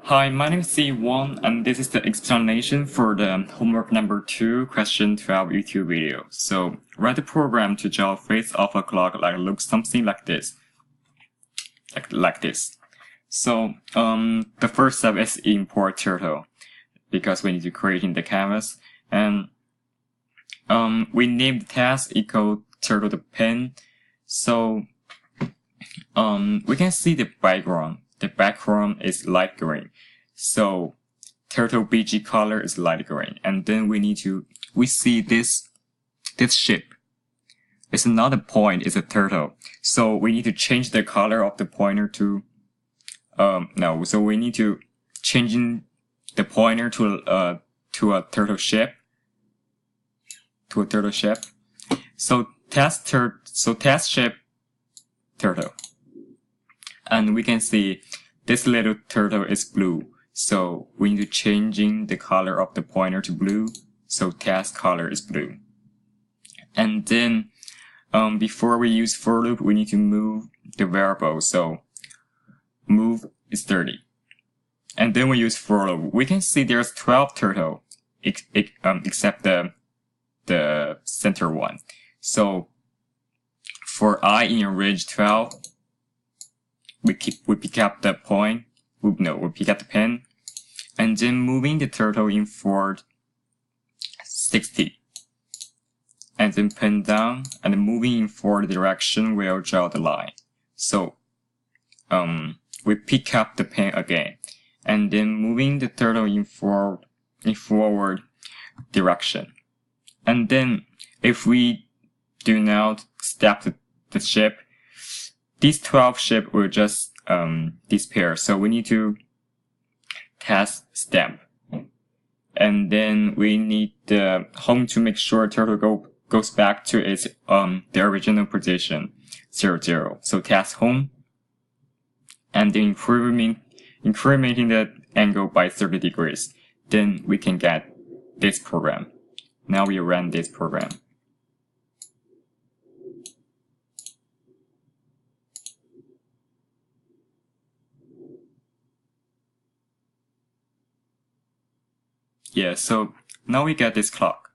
Hi, my name is C1, and this is the explanation for the homework number 2, question 12 YouTube video. So, write a program to draw a face of a clock that looks something like this. Like this. So, the first step is import turtle, because we need to create in the canvas. And we name the task equal turtle the pen. So, we can see the background. The background is light green. So turtle BG color is light green. And then we see this ship. It's not a point, it's a turtle. So we need to change the color of the pointer to, so we need to change the pointer to a turtle shape. So test shape turtle. And we can see this little turtle is blue. So we need to changing the color of the pointer to blue. So test color is blue. And then before we use for loop, we need to move the variable. So move is 30. And then we use for loop. We can see there's 12 turtle except the center one. So for I in range 12, we pick up the point. We pick up the pen, and then moving the turtle in forward 60, and then pen down and moving in forward direction will draw the line. So we pick up the pen again, and then moving the turtle in forward direction, and then if we do not step the ship, these 12 ship will just disappear. So we need to test stamp. And then we need the home to make sure turtle goes back to its the original position 0, 0. So test home. And then incrementing the angle by 30 degrees. Then we can get this program. Now we run this program. Yeah, so now we get this clock.